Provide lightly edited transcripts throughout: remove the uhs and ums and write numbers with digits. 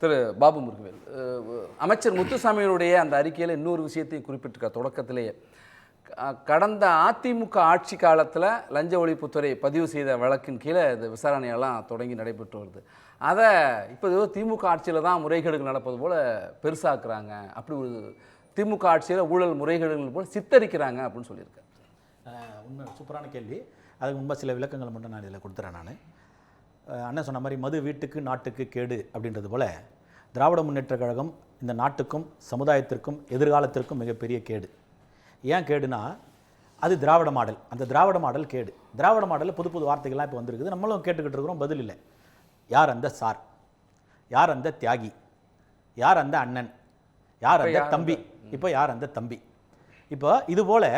திரு பாபு முருகவேல், அமைச்சர் முத்துசாமியினுடைய அந்த அறிக்கையில் இன்னொரு விஷயத்தையும் குறிப்பிட்டிருக்க தொடக்கத்திலேயே, கடந்த அதிமுக ஆட்சி காலத்தில் லஞ்ச ஒழிப்புத்துறை பதிவு செய்த வழக்கின் கீழே இந்த விசாரணையெல்லாம் தொடங்கி நடைபெற்று வருது. அதை இப்போ திமுக ஆட்சியில் தான் முறைகேடுகள் நடப்பது போல் பெருசாக்குறாங்க, அப்படி ஒரு திமுக ஆட்சியில் ஊழல் முறைகேடுகள் போல் சித்தரிக்கிறாங்க அப்படின்னு சொல்லியிருக்கேன். உண்மை சூப்பரான கேள்வி. அதுக்கு முன்பு சில விளக்கங்களை மட்டும் நான் இதில் கொடுத்துறேன். நான் அண்ணன் சொன்ன மாதிரி மது வீட்டுக்கு நாட்டுக்கு கேடு அப்படின்றது போல் திராவிட முன்னேற்ற கழகம் இந்த நாட்டுக்கும் சமுதாயத்திற்கும் எதிர்காலத்திற்கும் மிகப்பெரிய கேடு. ஏன் கேடுனா அது திராவிட மாடல். அந்த திராவிட மாடல் கேடு. திராவிட மாடலில் புது புது வார்த்தைகள்லாம் இப்போ வந்திருக்குது, நம்மளும் கேட்டுக்கிட்டு இருக்கிறோம், பதில் இல்லை. யார் அந்த சார், யார் அந்த தியாகி, யார் அந்த அண்ணன், யார் அந்த தம்பி, இப்போ யார் அந்த தம்பி. இப்போ இதுபோல்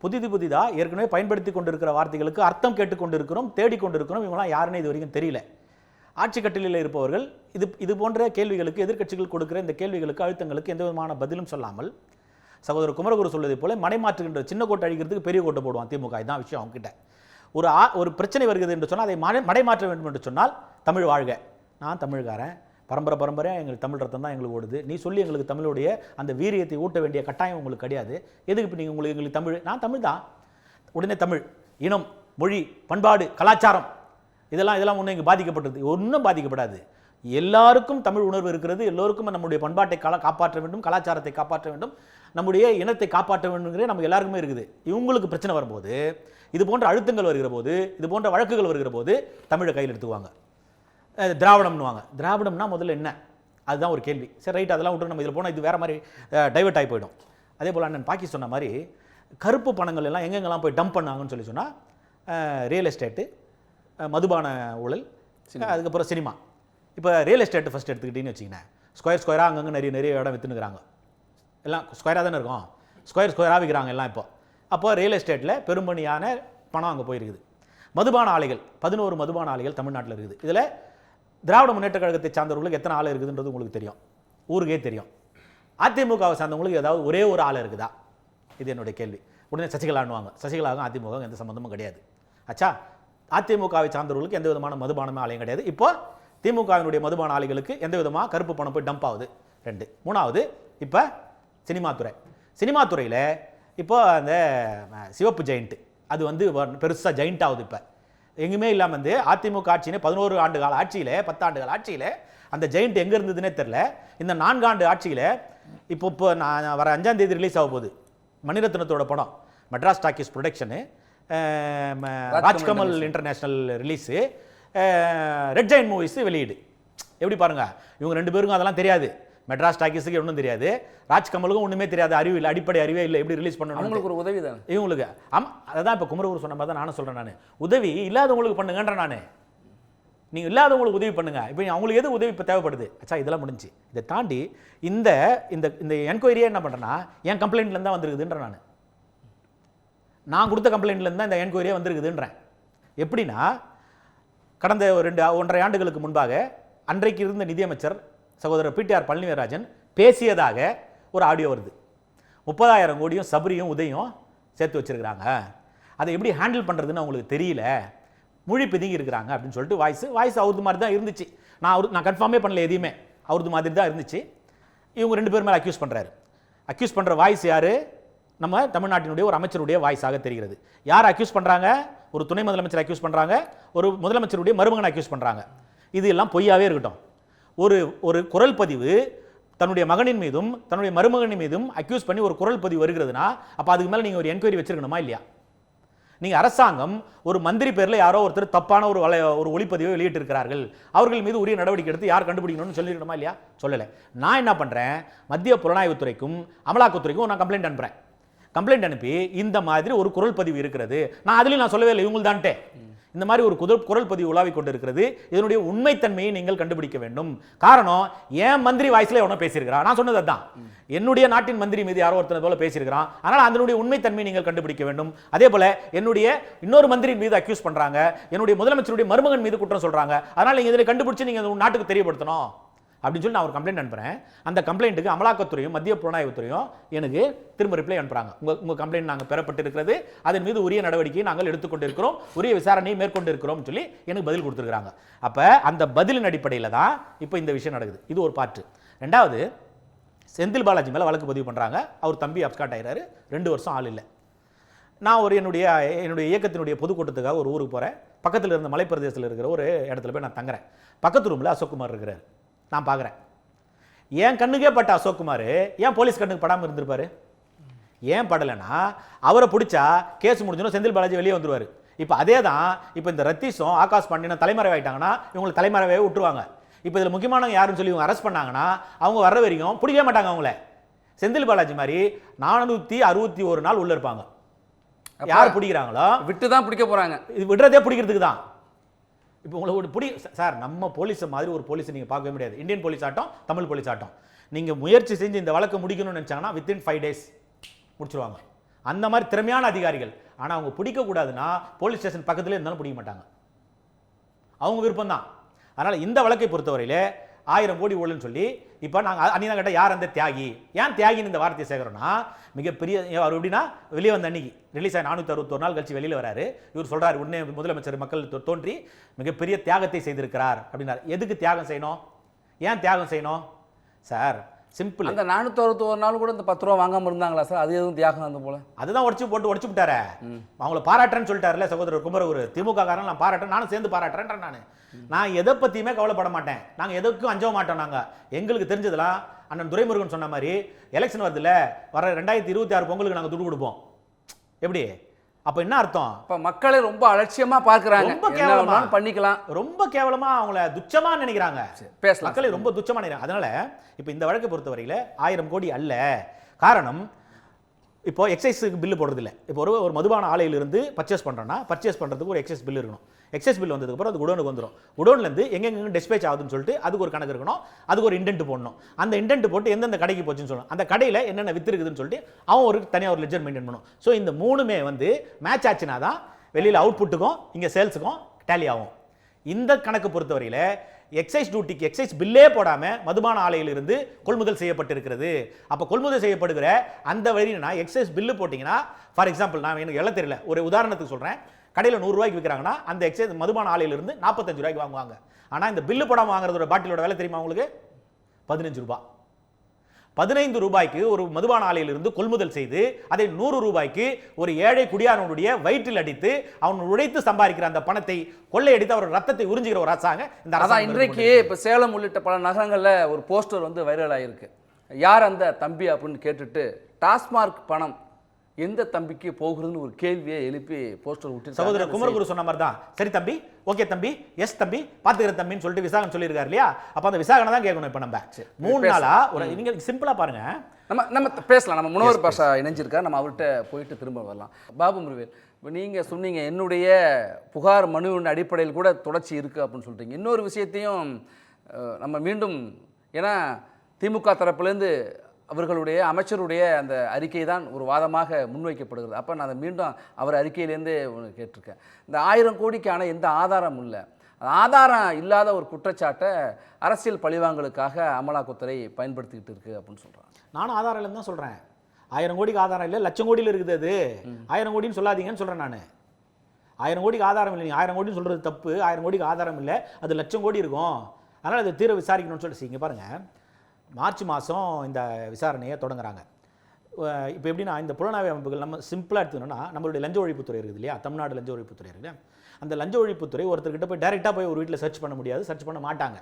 புதிதாக ஏற்கனவே பயன்படுத்தி கொண்டிருக்கிற வார்த்தைகளுக்கு அர்த்தம் கேட்டுக்கொண்டிருக்கிறோம், தேடிக்கொண்டிருக்கிறோம். இவங்களாம் யாருன்னு இது வரைக்கும் தெரியல. ஆட்சி கட்டிலில் இருப்பவர்கள் இது போன்ற கேள்விகளுக்கு, எதிர்க்கட்சிகள் கொடுக்குற இந்த கேள்விகளுக்கு, அழுத்தங்களுக்கு எந்த விதமான பதிலும் சொல்லாமல், சகோதரர் குமரகுரு சொல்வதை போல மடைமாற்றுகின்ற சின்ன கோட்டை அழிக்கிறதுக்கு பெரிய கோட்டை போடுவான் திமுக. இதுதான் விஷயம். அவங்ககிட்ட ஒரு பிரச்சனை வருகிறது என்று சொன்னால் அதை மடைமாற்ற வேண்டும் என்று சொன்னால் தமிழ் வாழ்க, நான் தமிழ்காரன், பரம்பரையாக எங்களுக்கு தமிழ் ரத்தம் தான் எங்களுக்கு ஓடுது, நீ சொல்லி எங்களுக்கு தமிழுடைய அந்த வீரியத்தை ஊட்ட வேண்டிய கட்டாயம் உங்களுக்கு கிடையாது, எதுக்கு இப்போ நீங்கள் எங்களுக்கு தமிழ், நான் தமிழ் தான், உடனே தமிழ், இனம், மொழி, பண்பாடு, கலாச்சாரம் இதெல்லாம் ஒன்றும் இங்கே பாதிக்கப்பட்டது, ஒன்றும் பாதிக்கப்படாது. எல்லாருக்கும் தமிழ் உணர்வு இருக்கிறது, எல்லோருக்கும் நம்முடைய பண்பாட்டை காப்பாற்ற வேண்டும், கலாச்சாரத்தை காப்பாற்ற வேண்டும், நம்முடைய இனத்தை காப்பாற்ற வேண்டும்ங்கிற நம்ம எல்லாருக்குமே இருக்குது. இவங்களுக்கு பிரச்சனை வரும்போது, இது போன்ற அழுத்தங்கள் வருகிற போது, இது போன்ற வழக்குகள் வருகிற போது தமிழை கையில் எடுத்துக்குவாங்க, திராவிடம்னுவாங்க. திராவிடம்னா முதல்ல என்ன, அதுதான் ஒரு கேள்வி. சரி ரைட், அதெல்லாம் விட்டு நம்ம இதில் போனால் இது வேறு மாதிரி டைவெர்ட் ஆகி போயிடும். அதே போல் அண்ணன் பாக்கி சொன்ன மாதிரி கருப்பு பணங்கள் எல்லாம் எங்கெங்கெல்லாம் போய் டம்ப் பண்ணாங்கன்னு சொல்லி சொன்னால், ரியல் எஸ்டேட்டு, மதுபான ஊழல், அதுக்கப்புறம் சினிமா. இப்போ ரியல் எஸ்டேட்டு ஃபஸ்ட் எடுத்துக்கிட்டிங்கன்னு வச்சிங்கன்னா, ஸ்கொயராக அங்கங்கே நிறைய இடம் விற்றுனுக்குறாங்க. எல்லாம் ஸ்கொயராக தானே இருக்கும், ஸ்கொயராக விற்கிறாங்க எல்லாம். அப்போ ரியல் எஸ்டேட்டில் பெரும்பணியான பணம் அங்கே போயிருக்குது. மதுபான ஆலைகள், 11 மதுபான ஆலைகள் தமிழ்நாட்டில் இருக்குது. இதில் திராவிட முன்னேற்ற கழகத்தை சார்ந்தவர்களுக்கு எத்தனை ஆலை இருக்குதுன்றது உங்களுக்கு தெரியும், ஊருக்கே தெரியும். அதிமுகவை சார்ந்தவங்களுக்கு ஏதாவது ஒரே ஒரு ஆலை இருக்குதா, இது என்னுடைய கேள்வி. உடனே சசிகலான்னுவாங்க. சசிகலாவுக்கும் அதிமுக எந்த சம்மந்தமும் கிடையாது. ஆச்சா, அதிமுகவை சார்ந்தவர்களுக்கு எந்த விதமான மதுபானமே ஆலையும் கிடையாது. இப்போ திமுகவினுடைய மதுபான ஆலைகளுக்கு எந்த விதமாக கருப்பு பணம் போய் டம்ப் ஆகுது. 2. 3வது இப்போ சினிமா துறையில் இப்போ அந்த சிவப்பு ஜெயிண்ட் அது பெருசாக ஜெயிண்ட் ஆகுது. இப்போ எங்குமே இல்லாமல் வந்து அதிமுக ஆட்சின்னு 11 ஆண்டு கால ஆட்சியில், 10 ஆண்டு கால ஆட்சியில் அந்த ஜெயிண்ட் எங்கே இருந்ததுன்னே தெரில. இந்த 4 ஆண்டு ஆட்சியில் இப்போ நான் வர 5ஆம் தேதி ரிலீஸ் ஆக போகுது மணிரத்னத்தோட படம், Madras talkies production, Rajkamal international release, red Jain movies வெளியீடு. எப்படி பாருங்க, இவங்க 2 பேருக்கும் அதெல்லாம் தெரியாது. மெட்ராஸ் டாக்கீஸுக்கு ஒன்றும் தெரியாது, ராஜ்கமலுக்கும் ஒன்றுமே தெரியாது, அறிவு இல்லை, அடிப்படை அறிவே இல்லை, எப்படி ரிலீஸ் பண்ணணும். அவங்களுக்கு ஒரு உதவி தான் இவங்களுக்கு. ஆமாம், அதான் இப்போ குமரகுரு சொன்ன மாதிரி தான் நானும் சொல்கிறேன். நான் உதவி இல்லாதவங்களுக்கு பண்ணுங்கன்ற, நான் நீங்கள் இல்லாதவங்களுக்கு உதவி பண்ணுங்க. இப்போ அவங்களுக்கு எது உதவி இப்போ தேவைப்படுது. ஆச்சா, இதெல்லாம் முடிஞ்சு. இதை தாண்டி இந்த இந்த என்கொயரியே என்ன பண்ணுறேன்னா, என் கம்ப்ளைண்ட்லேருந்து தான் வந்திருக்குதுன்ற. நான் கொடுத்த கம்ப்ளைண்ட்லேருந்து தான் இந்த என்கொயரியே வந்திருக்குதுன்றேன். எப்படின்னா, கடந்த 1.5 ஆண்டுகளுக்கு முன்பாக அன்றைக்கு இருந்த நிதியமைச்சர் சகோதரர் பிடிஆர் பழனிவேராஜன் பேசியதாக ஒரு ஆடியோ வருது. 30,000 கோடியும் சபரியும் உதயம் சேர்த்து வச்சிருக்கிறாங்க, அதை எப்படி ஹேண்டில் பண்ணுறதுன்னு அவங்களுக்கு தெரியல, மொழி பிதுங்கி இருக்கிறாங்க அப்படின்னு சொல்லிட்டு வாய்ஸ் அவரது மாதிரி தான் இருந்துச்சு. நான் கன்ஃபார்மே பண்ணல, எதையுமே அவரது மாதிரி தான் இருந்துச்சு. இவங்க 2 பேர் மேலே அக்யூஸ் பண்ணுறாரு. அக்யூஸ் பண்ணுற வாய்ஸ் யார்? நம்ம தமிழ்நாட்டினுடைய ஒரு அமைச்சருடைய வாய்ஸாக தெரிகிறது. யார் அக்யூஸ் பண்ணுறாங்க? ஒரு துணை முதலமைச்சர் அக்யூஸ் பண்ணுறாங்க, ஒரு முதலமைச்சருடைய மருமகனை அக்யூஸ் பண்ணுறாங்க. இது எல்லாம் பொய்யாவே இருக்கட்டும். ஒரு குரல் பதிவு தன்னுடைய மகனின் மீதும் தன்னுடைய மருமகனின் மீதும் அக்யூஸ் பண்ணி ஒரு குரல் பதிவு வருகிறதுனா, அப்போ அதுக்கு மேலே நீங்கள் ஒரு என்கொயரி வச்சிருக்கணுமா இல்லையா? நீங்கள் அரசாங்கம் ஒரு மந்திரி பேரில் யாரோ ஒருத்தர் தப்பான ஒரு ஒளிப்பதிவை வெளியிட்டு இருக்கிறார்கள், அவர்கள் மீது உரிய நடவடிக்கை எடுத்து யார் கண்டுபிடிக்கணும்னு சொல்லிடணுமா இல்லையா? சொல்லலை. நான் என்ன பண்ணுறேன், மத்திய புலனாய்வுத்துறைக்கும் அமலாக்கத்துறைக்கும் நான் கம்ப்ளைண்ட் அனுப்புகிறேன். கம்ப்ளைண்ட் அனுப்பி இந்த மாதிரி ஒரு குரல் பதிவு இருக்கிறது, நான் அதுலேயும் நான் சொல்லவே இல்லை, இவங்க தான்ட்டே இந்த மாதிரி ஒரு குரல் பதிவு உலாவிக் கொண்டு இருக்கிறது, இதனுடைய உண்மைத்தன்மையை நீங்கள் கண்டுபிடிக்க வேண்டும். காரணம், என் மந்திரி வாய்ஸ்ல எவனோ பேசியிருக்கிறான், நான் சொன்னது தான், என்னுடைய நாட்டின் மந்திரி மீது யாரோ ஒருத்தர் போல பேசியிருக்கிறான், அதனால் அதனுடைய உண்மைத்தன்மையை நீங்கள் கண்டுபிடிக்க வேண்டும். அதே போல என்னுடைய இன்னொரு மந்திரி மீது அக்யூஸ் பண்றாங்க, என்னுடைய முதலமைச்சருடைய மருமகன் மீது குற்றம் சொல்றாங்க, அதனால் நீங்க இதில் கண்டுபிடிச்சு நீங்க நாட்டுக்கு தெரியப்படுத்தணும். அப்படின்னு சொல்லி நான் ஒரு கம்ப்ளைண்ட் அனுப்புகிறேன். அந்த கம்ப்ளைண்ட்டுக்கு அமலாக்கத்துறையும் மத்திய புலனாய்வுத்துறையும் எனக்கு திரும்ப ரிப்ளை அனுப்புகிறாங்க. உங்கள் கம்ப்ளைண்ட் நாங்கள் பெறப்பட்டிருக்கிறது, அதன் மீது உரிய நடவடிக்கையை நாங்கள் எடுத்துக்கொண்டிருக்கிறோம், உரிய விசாரணையை மேற்கொண்டு இருக்கிறோம் சொல்லி எனக்கு பதில் கொடுத்துருக்காங்க. அப்போ அந்த பதிலின் அடிப்படையில் தான் இப்போ இந்த விஷயம் நடக்குது. இது ஒரு பாட்டு. ரெண்டாவது, செந்தில் பாலாஜி மேலே வழக்கு பதிவு பண்ணுறாங்க. அவர் தம்பி அப்ஸ்காட் ஆகிறாரு, 2 வருஷம் ஆள் இல்லை. நான் ஒரு என்னுடைய இயக்கத்தினுடைய பொதுக்கூட்டத்துக்காக ஒரு ஊருக்கு போகிறேன். பக்கத்தில் இருந்த மலைப்பிரதேசத்தில் இருக்கிற ஒரு இடத்துல போய் நான் தங்குறேன். பக்கத்து ரூமில் அசோக்குமார் இருக்கிறார். நான் பார்க்குறேன். என் கண்ணுக்கே பட்ட அசோக்குமார் ஏன் போலீஸ் கண்ணுக்கு படாமல் இருந்திருப்பாரு? ஏன் படலைன்னா, அவரை பிடிச்சா கேஸ் முடிஞ்சோன்னா செந்தில் பாலாஜி வெளியே வந்துருவார். இப்போ அதே தான், இப்போ இந்த ரத்தீஷும் ஆகாஷ் பாண்டியனும் தலைமறைவாயிட்டாங்கன்னா இவங்களை தலைமறைவே விட்டுருவாங்க. இப்போ இதில் முக்கியமானவங்க யாருன்னு சொல்லி இவங்க அரெஸ்ட் பண்ணாங்கன்னா அவங்க வர்ற வரைக்கும் பிடிக்கவே மாட்டாங்க அவங்கள. செந்தில் பாலாஜி மாதிரி 461 நாள் உள்ள இருப்பாங்க. யார் பிடிக்கிறாங்களோ விட்டு தான் பிடிக்க போறாங்க. இது விடுறதே பிடிக்கிறதுக்கு தான். இப்போ உங்களுக்கு சார், நம்ம போலீஸ் மாதிரி ஒரு போலீஸை நீங்கள் பார்க்கவே முடியாது. இந்தியன் போலீஸ் ஆட்டம், தமிழ் போலீஸ் ஆட்டம். நீங்கள் முயற்சி செஞ்சு இந்த வழக்கை முடிக்கணும்னு நினச்சாங்கன்னா வித்தின் 5 days முடிச்சிருவாங்க. அந்த மாதிரி திறமையான அதிகாரிகள். ஆனால் அவங்க பிடிக்கக்கூடாதுன்னா போலீஸ் ஸ்டேஷன் பக்கத்துலேயே இருந்தாலும் பிடிக்க மாட்டாங்க. அவங்க விருப்பம் தான். அதனால் இந்த வழக்கை பொறுத்தவரையில் 1000 கோடி ஊழல்னு சொல்லி இப்போ நாங்கள் அன்னிதான் கேட்டால் யார் அந்த தியாகி, ஏன் தியாகின்னு இந்த வார்த்தையை சேர்க்குறோன்னா, மிகப்பெரிய அவர் எப்படின்னா வெளியே வந்த அன்னைக்கு ரிலீஸ் ஆகி 461 நாள் கழிச்சு வெளியில் வராரு. இவர் சொல்கிறார், உடனே முதலமைச்சர் மக்கள் தோன்றி மிகப்பெரிய தியாகத்தை செய்திருக்கிறார் அப்படின்னார். எதுக்கு தியாகம் செய்யணும்? ஏன் தியாகம் செய்யணும் சார்? சிம்பிள். அந்த 461 நாள் கூட இந்த 10 ரூபா வாங்காமல் இருந்தாங்களா சார்? அது எதுவும் தியாகம் அந்த போல? அதுதான் உடச்சு விட்டாரு. அவங்கள பாராட்டுறேன்னு சொல்லிட்டாருல சகோதரர் குமரகுரு. திமுக காரன் நான் பாராட்டுறேன், நானும் சேர்ந்து பாராட்டுறேன். நான் எதை பற்றியுமே கவலைப்பட மாட்டேன். நாங்கள் எதுக்கும் அஞ்ச மாட்டோம். நாங்கள் எங்களுக்கு தெரிஞ்சதெல்லாம் அண்ணன் துரைமுருகன் சொன்ன மாதிரி எலெக்ஷன் வருதுல்ல, வர 2026 பொங்கலுக்கு நாங்கள் துடு கொடுப்போம். எப்படி? அப்போ என்ன அர்த்தம்? இப்போ மக்களை ரொம்ப அலட்சியமா பார்க்குறாங்க. ரொம்ப கேவலமா பண்ணிக்கலாம், ரொம்ப கேவலமா அவங்கள துச்சமா நினைக்கிறாங்க. பேசலாம். மக்களை ரொம்ப துச்சமா நினைக்கிறாங்க. அதனால இப்போ இந்த வழக்கை பொறுத்தவரையில் 1000 கோடி அல்ல. காரணம், இப்போ எக்ஸைஸுக்கு பில்லு போடுறதில்ல. இப்போ ஒரு மதுபான ஆலையிலிருந்து பர்ச்சேஸ் பண்ணுறோன்னா பர்ச்சேஸ் பண்ணுறதுக்கு ஒரு எக்ஸைஸ் பில் இருக்கணும். எக்ஸைஸ் பில் வந்ததுக்கப்புறம் அது குடோனுக்கு வந்துடும். குடோன்லேருந்து எங்கெங்க டிஸ்பேச் ஆகுதுன்னு சொல்லிட்டு அதுக்கு ஒரு கணக்கு இருக்கணும். அதுக்கு ஒரு இண்டென்ட் போடணும். அந்த இண்டென்ட் போட்டு எந்தெந்த கடைக்கு போச்சுன்னு சொல்லணும். அந்த கடையில் என்னென்ன வித்து இருக்குதுன்னு சொல்லிட்டு அவன் ஒரு தனியாக ஒரு லெஜர் மெயின்டைன் பண்ணணும். ஸோ இந்த மூணுமே மேட்ச் ஆச்சுன்னா தான் வெளியில் அவுட்புட்டுக்கும் இங்கே சேல்ஸுக்கும் டேலி ஆகும். இந்த கணக்கு பொறுத்தவரையில் எக்ஸைஸ் டியூட்டிக்கு எக்ஸைஸ் பில்லே போடாமல் மதுபான ஆலையிலிருந்து கொள்முதல் செய்யப்பட்டிருக்கிறது. அப்போ கொள்முதல் செய்யப்படுகிற அந்த வழினா எக்ஸைஸ் பில்லு போட்டிங்கன்னா, ஃபார் எக்ஸாம்பிள் நான் எனக்கு எல்லாம் தெரியல, ஒரு உதாரணத்துக்கு சொல்கிறேன். கடையில் 100 ரூபாய்க்கு விற்கிறாங்கன்னா அந்த எக்ஸைஸ் மதுபான ஆலையிலிருந்து 45 ரூபாய்க்கு வாங்குவாங்க. ஆனால் இந்த பில்லு போடாமல் வாங்குறதோட பாட்டிலோட விலை தெரியுமா உங்களுக்கு? 15 ரூபாய். 15 ரூபாய்க்கு ஒரு மதுபான ஆலையிலிருந்து கொள்முதல் செய்து அதை 100 ரூபாய்க்கு ஒரு ஏழை குடியாரனுடைய வயிற்றில் அடித்து அவன் உழைத்து சம்பாதிக்கிற அந்த பணத்தை கொள்ளையடித்து அவர் ரத்தத்தை உறிஞ்சுகிற ஒரு அரசாங்கம் இந்த அரசாங்கம். இன்றைக்கு இப்போ சேலம் உள்ளிட்ட பல நகரங்களில் ஒரு போஸ்டர் வைரல் ஆகிருக்கு. யார் அந்த தம்பி அப்படின்னு கேட்டுட்டு டாஸ்மார்க் பணம் எந்த தம்பிக்கு போகுதுன்னு ஒரு கேள்வியை எழுப்பி போஸ்டர் விட்டு சகோதரர் குமரகுரு சொன்ன மாதிரி தான். சரி தம்பி, ஓகே தம்பி, எஸ் தம்பி, பாத்துக்கிற தம்பின்னு சொல்லிட்டு விசாகன் சொல்லியிருக்காரு இல்லையா? அப்ப அந்த விசாகனை தான் கேட்கணும். இப்ப நம்ம 3 நாளா ஒரு நீங்க சிம்பிளா பாருங்க, நம்ம பேசலாம். நம்ம முனவர் பாஷா இணைஞ்சிருக்கார், நம்ம அவர்கிட்ட போயிட்டு திரும்ப வரலாம். பாபு முருவேல், இப்போ நீங்கள் சொன்னீங்க என்னுடைய புகார் மனுவின் அடிப்படையில் கூட தொடர்ச்சி இருக்குது அப்படின்னு சொல்கிறீங்க. இன்னொரு விஷயத்தையும் நம்ம மீண்டும், ஏன்னா திமுக தரப்புலேருந்து அவர்களுடைய அமைச்சருடைய அந்த அறிக்கை தான் ஒரு வாதமாக முன்வைக்கப்படுகிறது. அப்போ நான் அதை மீண்டும் அவர் அறிக்கையிலேருந்தே கேட்டிருக்கேன். இந்த 1000 கோடிக்கான எந்த ஆதாரம் இல்லை. ஆதாரம் இல்லாத ஒரு குற்றச்சாட்டை அரசியல் பழிவாங்கலுக்காக அமலாக்கத்துறை பயன்படுத்திக்கிட்டு இருக்கு அப்படின்னு சொல்கிறாங்க. நானும் ஆதாரம் இல்லைன்னு தான் சொல்கிறேன். 1000 கோடிக்கு ஆதாரம் இல்லை, லட்சம் கோடியில் இருக்குது. அது 1000 கோடின்னு சொல்லாதீங்கன்னு சொல்கிறேன் நான். 1000 கோடிக்கு ஆதாரம் இல்லை. 1000 கோடின்னு சொல்கிறது தப்பு. 1000 கோடிக்கு ஆதாரம் இல்லை, அது லட்சம் கோடி இருக்கும். அதனால் அதை தீர விசாரிக்கணும்னு சொல்லிட்டு இங்கே பாருங்கள், மார்ச் மாதம் இந்த விசாரணையை தொடங்குறாங்க. இப்போ எப்படின்னா, இந்த புலனாய்வு அமைப்புகள் நம்ம சிம்பிளாக எடுத்துக்கணும்னா, நம்மளுடைய லஞ்ச ஒழிப்புத்துறை இருக்குது இல்லையா, தமிழ்நாடு லஞ்ச ஒழிப்புத்துறை இருக்குது. அந்த லஞ்ச ஒழிப்புத்துறை ஒருத்தர்கிட்ட போய் டைரெக்டாக போய் ஒரு வீட்டில் சர்ச் பண்ண முடியாது, சர்ச் பண்ண மாட்டாங்க.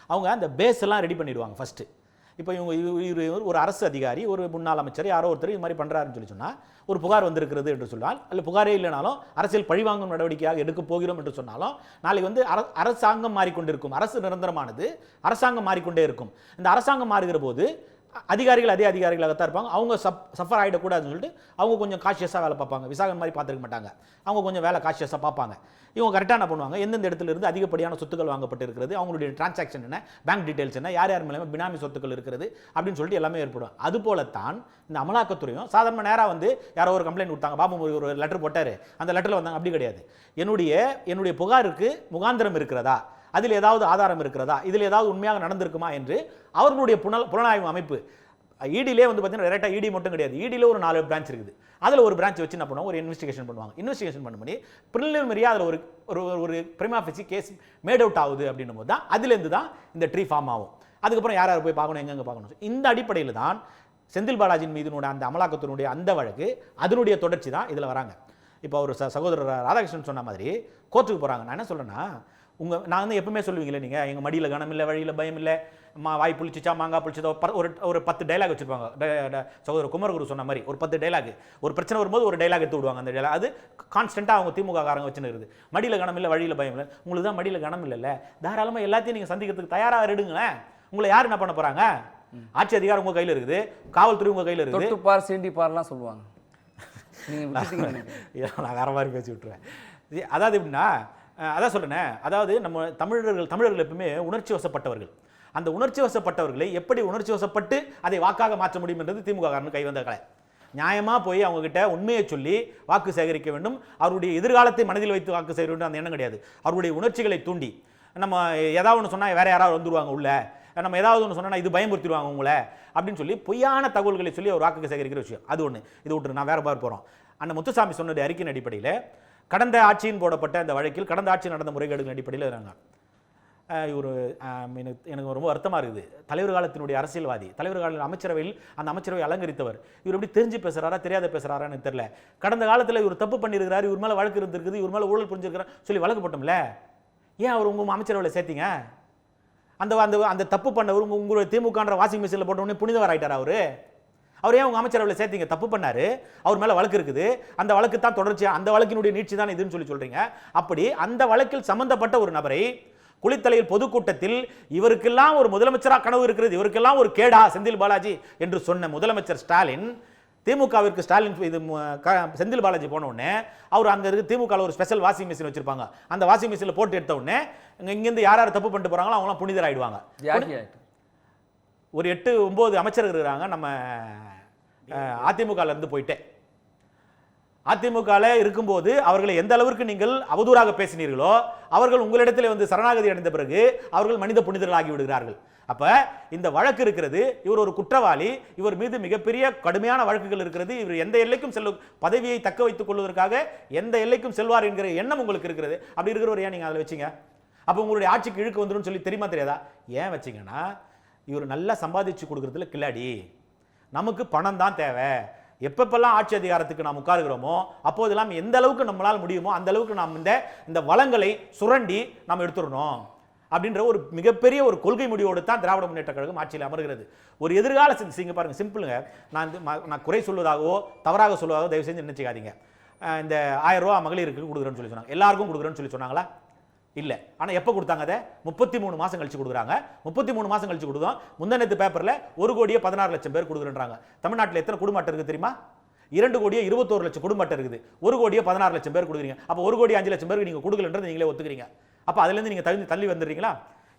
அவங்க அந்த பேஸ் எல்லாம் ரெடி பண்ணிடுவாங்க ஃபஸ்ட்டு. இப்போ இவங்க ஒரு அரசு அதிகாரி, ஒரு முன்னாள் அமைச்சர், யாரோ ஒருத்தர் இது மாதிரி பண்ணுறாருன்னு சொல்லி சொன்னால், ஒரு புகார் வந்திருக்கிறது என்று சொன்னால், அல்ல புகாரே இல்லைனாலும் அரசியல் பழிவாங்கும் நடவடிக்கையாக எடுக்க போகிறோம் என்று சொன்னாலும், நாளைக்கு அரசாங்கம் மாறிக்கொண்டிருக்கும். அரசு நிரந்தரமானது, அரசாங்கம் மாறிக்கொண்டே இருக்கும். இந்த அரசாங்கம் மாறுகிற போது அதிகாரிகள் அதே அதிகாரிகளாகத்தான் இருப்பாங்க. அவங்க சஃபர் ஆகிடக்கூடாதுன்னு சொல்லிட்டு அவங்க கொஞ்சம் காஷியஸாக வேலை பார்ப்பாங்க. விசாகன் மாதிரி பார்த்துருக்க மாட்டாங்க. அவங்க கொஞ்சம் வேலை காஷியஸாக பார்ப்பாங்க. இவங்க கரெக்டாக என்ன பண்ணுவாங்க, எந்தெந்த இடத்துல இருந்து அதிகப்படியான சொத்துக்கள் வாங்கப்பட்டு இருக்கிறது, அவங்களுடைய டிரான்சாக்ஷன் என்ன, பேங்க் டீட்டெயில்ஸ் என்ன, யார் யார் மேலே பினாமி சொத்துக்கள் இருக்கிறது அப்படின்னு சொல்லிட்டு எல்லாமே ஏற்படும். அதுபோலத்தான் இந்த அமலாக்கத்துறையும் சாதாரண நேராக யாரோ ஒரு கம்ப்ளைண்ட் கொடுத்தாங்க, பாபு ஒரு லெட்டர் போட்டார், அந்த லெட்டரில் வந்தாங்க. அப்படி கிடையாது. என்னுடைய புகாருக்கு முகாந்திரம் இருக்கிறதா, அதில் ஏதாவது ஆதாரம் இருக்கிறதா, இதில் ஏதாவது உண்மையாக நடந்திருக்குமா என்று அவர்களுடைய புலனாய்வு அமைப்பு இடிலே வந்து பார்த்தீங்கன்னா டேரெக்டாக இடி மட்டும் கிடையாது, இடியில் ஒரு 4 பிரான்ச் இருக்குது. அதில் ஒரு பிரான்ச் வச்சு என்ன பண்ணுவாங்க, ஒரு இன்வெஸ்டிகேஷன் பண்ணுவாங்க. இன்வெஸ்டிகேஷன் பண்ணி ப்ரிலிமினரியாக அதில் ஒரு ஒரு பிரிமா ஃபேசி கேஸ் மேட் அவுட் ஆகுது அப்படின்னும் போது தான் அதுலேருந்து தான் இந்த ட்ரீ ஃபார்ம் ஆகும். அதுக்கப்புறம் யார் யார் போய் பார்க்கணும், எங்கெங்கே பார்க்கணும். இந்த அடிப்படையில் தான் செந்தில் பாலாஜியின் மீதுனுடைய அந்த அமலாக்கத்தினுடைய அந்த வழக்கு அதனுடைய தொடர்ச்சி தான் இதில் வராங்க. இப்போ ஒரு சகோதரர் ராதாகிருஷ்ணன் சொன்ன மாதிரி கோர்ட்டுக்கு போகிறாங்க. நான் என்ன சொல்கிறேன்னா, நான் வந்து எப்பவுமே சொல்லுவீங்களே, நீங்கள் எங்கள் மடியில் கனம் இல்லை, வழியில் பயம் இல்லை, வாய் புளிச்சிச்சா மாங்காய் புளிச்சதோ ஒரு 10 டைலாக் வச்சுருப்பாங்க. சகோதரர் குமரகுரு சொன்ன மாதிரி ஒரு 10 டைலாக், ஒரு பிரச்சனை வரும்போது ஒரு டைலாக் எடுத்து விடுவாங்க. அந்த டைலாக் அது கான்ஸ்டன்ட்டாக அவங்க திமுக காரங்க வச்சுன்னு இருக்குது. மடியில் கனம் இல்லை, வழியில் பயம் இல்லை. உங்களுக்கு தான் மடியில் கனம் இல்லைல்ல, தாராளமாக எல்லாத்தையும் நீங்கள் சந்திக்கிறதுக்கு தயாராக எடுங்களேன். உங்களை யார் என்ன பண்ண போகிறாங்க? ஆட்சி அதிகாரம் உங்கள் கையில் இருக்குது, காவல்துறை உங்கள் கையில் இருக்குது. தொட்டுப்பார் சீண்டிப்பார்லாம் சொல்லுவாங்க. நான் வேற மாதிரி பேசி விட்டுருவேன். அதாவது எப்படின்னா, அதான் சொல்றேன், அதாவது நம்ம தமிழர்கள் எப்பவுமே உணர்ச்சி வசப்பட்டவர்கள். அந்த உணர்ச்சி வசப்பட்டவர்களை எப்படி உணர்ச்சி வசப்பட்டு அதை வாக்காக மாற்ற முடியும் என்றது திமுக காரன் கைவந்த கலை. நியாயமாக போய் அவங்க கிட்ட உண்மையை சொல்லி வாக்கு சேகரிக்க வேண்டும். அவருடைய எதிர்காலத்தை மனதில் வைத்து வாக்கு சேகரிக்க வேண்டும் அந்த எண்ணம் கிடையாது. அவருடைய உணர்ச்சிகளை தூண்டி நம்ம ஏதாவது ஒன்று சொன்னால் வேற யாராவது வந்துருவாங்க உள்ள, நம்ம ஏதாவது ஒன்று சொன்னால் இது பயமுறுத்திடுவாங்க உங்களை அப்படின்னு சொல்லி பொய்யான தகவல்களை சொல்லி ஒரு வாக்கு சேகரிக்கிற விஷயம் அது ஒன்று. இது விட்டு நான் வேற மாதிரி போகிறோம். அண்ணன் முத்துசாமி சொன்னது அறிக்கையின் அடிப்படையில் கடந்த ஆட்சியின் போடப்பட்ட அந்த வழக்கில் கடந்த ஆட்சி நடந்த முறைகேடுகளின் அடிப்படையில் இருக்காங்க. இவர் எனக்கு ரொம்ப வருத்தமாக இருக்குது. தலைவர் காலத்தினுடைய அரசியல்வாதி, தலைவர் கால அமைச்சரவையில் அந்த அமைச்சரவை அலங்கரித்தவர். இவர் எப்படி தெரிஞ்சு பேசுகிறாரா தெரியாத பேசுகிறாரான்னு தெரியல. கடந்த காலத்தில் இவர் தப்பு பண்ணியிருக்கிறார், இவர் மேலே வழக்கு இருந்திருக்குது, இவர் மேலே ஊழல் புரிஞ்சிருக்கிறார் சொல்லி வழக்கு போட்டோம்ல, ஏன் அவர் உங்கள் அமைச்சரவையில் சேர்த்தீங்க? அந்த அந்த அந்த தப்பு பண்ணவர் உங்களுடைய திமுகன்ற வாஷிங் மிஷினில் போட்ட உடனே புனிதவர் ஆகிட்டார் அவர் ஏன் உங்கள் அமைச்சரவையில் சேர்த்தீங்க? தப்பு பண்ணார், அவர் மேலே வழக்கு இருக்குது, அந்த வழக்கு தான் தொடர்ச்சியாக அந்த வழக்கினுடைய நீட்சி தான் இதுன்னு சொல்கிறீங்க. அப்படி அந்த வழக்கில் சம்பந்தப்பட்ட ஒரு நபரை குளித்தலையில் பொதுக்கூட்டத்தில் இவருக்கெல்லாம் ஒரு முதலமைச்சராக கனவு இருக்கிறது, இவருக்கெல்லாம் ஒரு கேடா செந்தில் பாலாஜி என்று சொன்ன முதலமைச்சர் ஸ்டாலின், திமுகவிற்கு ஸ்டாலின் இது செந்தில் பாலாஜி போன உடனே அவர் அங்கே இருக்கு திமுகவில் ஒரு ஸ்பெஷல் வாஷிங் மிஷின் வச்சிருப்பாங்க. அந்த வாஷிங் மிஷினில் போட்டு எடுத்த உடனே இங்கேருந்து யார் யார் தப்பு பண்ணிட்டு போகிறாங்களோ அவங்களாம் புனிதர் ஆயிடுவாங்க. ஒரு 8-9 அமைச்சர்கள் இருக்கிறாங்க நம்ம அதிமுகல இருந்து போயிட்டே. அதிமுகல இருக்கும்போது அவர்களை எந்த அளவிற்கு நீங்கள் அவதூறாக பேசினீர்களோ அவர்கள் உங்களிடத்தில் வந்து சரணாகதி அடைந்த பிறகு அவர்கள் மனித புனிதர்கள் ஆகி விடுகிறார்கள். அப்ப இந்த வழக்கு இருக்கிறது, இவர் ஒரு குற்றவாளி, இவர் மீது மிகப்பெரிய கடுமையான வழக்குகள் இருக்கிறது, இவர் எந்த எல்லைக்கும் செல்லும் பதவியை தக்க வைத்துக் கொள்வதற்காக எந்த எல்லைக்கும் செல்வார் என்கிற எண்ணம் உங்களுக்கு இருக்கிறது. அப்படி இருக்கிறவர் ஏன் நீங்க அதில் வச்சீங்க? அப்ப உங்களுடைய ஆட்சிக்கு இழுக்கு வந்துடும் சொல்லி தெரியுமா தெரியாதா? ஏன் வச்சீங்கன்னா, இவர் நல்லா சம்பாதிச்சு கொடுக்கறதுல கில்லாடி, நமக்கு பணம் தான் தேவை, எப்பப்பெல்லாம் ஆட்சி அதிகாரத்துக்கு நாம் உட்காருகிறோமோ அப்போதெல்லாம் எந்த அளவுக்கு நம்மளால் முடியுமோ அந்த அளவுக்கு நாம் இந்த வளங்களை சுரண்டி நாம் எடுத்துடணும் அப்படின்ற ஒரு மிகப்பெரிய ஒரு கொள்கை முடிவோடு தான் திராவிட முன்னேற்ற கழகம் ஆட்சியில் அமர்கிறது. ஒரு எதிர்கால சிங்க பாருங்க, சிம்பிளுங்க. நான் குறை சொல்வதாகவோ தவறாக சொல்வதாகவோ தயவு செஞ்சு நினைச்சுக்காதீங்க. இந்த 1000 ரூபா மகளிருக்கு கொடுக்குறேன்னு சொல்லி சொன்னாங்க, எல்லாருக்கும் கொடுக்குறேன்னு சொல்லி சொன்னாங்களா? இல்லை. ஆனால் எப்போ கொடுத்தாங்க? அதை 33 மாதம் கழிச்சு கொடுக்குறாங்க. 33 மாதம் கழிச்சு கொடுத்தோம். முந்தனத்து பேப்பரில் 1,16,00,000 பேர் கொடுக்குறேன்றாங்க. தமிழ்நாட்டில் எத்தனை குடும்ப அட்டை இருக்குது தெரியுமா? 2,21,00,000 குடும்ப அட்டை இருக்குது. 1,16,00,000 பேர் கொடுக்குறீங்க. அப்போ 1,05,00,000 பேருக்கு நீங்கள் கொடுக்கலன்றது நீங்களே ஒத்துக்கிறீங்க. அப்போ அதுலேருந்து நீங்கள் தள்ளி வந்துடுறீங்களா?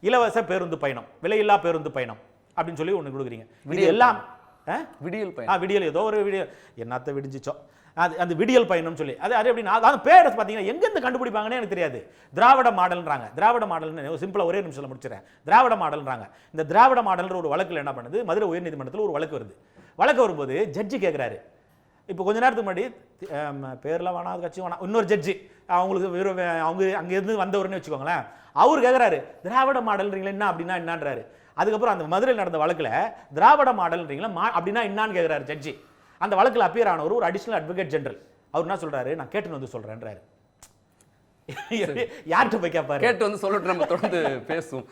இலவச பேருந்து பயணம், விலையில்லா பேருந்து பயணம் அப்படின்னு சொல்லி ஒன்று கொடுக்குறீங்க. இது எல்லாம் விடியல் பயணம். விடியல் ஏதோ ஒரு விடியல் என்னத்தை விடிஞ்சிச்சோ அந்த விடியல் பயணம் சொல்லி அது எப்படின்னா, அது பேர் பார்த்தீங்கன்னா எங்கேருந்து கண்டுபிடிப்பாங்கன்னு எனக்கு தெரியாது. திராவிட மாடல்ன்றாங்க. திராவிட மாடல்னு சிம்பிளாக ஒரே நிமிஷத்தில் முடிச்சிடறேன். திராவிட மாடல்ன்றாங்க. இந்த திராவிட மாடல்ன்ற ஒரு வழக்கில் என்ன பண்ணுது, மதுரை உயர்நீதிமன்றத்தில் ஒரு வழக்கு வருது. வழக்கு வரும்போது ஜட்ஜி கேட்குறாரு, இப்போ கொஞ்ச நேரத்துக்கு முன்னாடி பேர்லாம் வேணாம், கட்சி வேணாம், இன்னொரு ஜட்ஜி அவங்களுக்கு அவங்க அங்கேருந்து வந்தவர்னு வச்சுக்கோங்களேன், அவர் கேட்குறாரு திராவிட மாடல்ன்றீங்களா என்ன அப்படின்னா என்னன்றாரு. அதுக்கப்புறம் அந்த மதுரையில் நடந்த வழக்கில் திராவிட மாடல்ன்றீங்களா அப்படின்னா என்னான்னு கேட்குறாரு ஜட்ஜி. அந்த வழக்கில் அப்பியர் ஆனவர் ஒரு அடிஷனல் அட்வொகேட் ஜெனரல். அவர் என்ன சொல்றாரு, நான் கேட்டுன்னு வந்து சொல்றேன்றாரு. யார்கிட்ட போய் கேட்பாரு? கேட்டு வந்து சொல்லட்டு நம்ம தொடர்ந்து பேசுவோம்.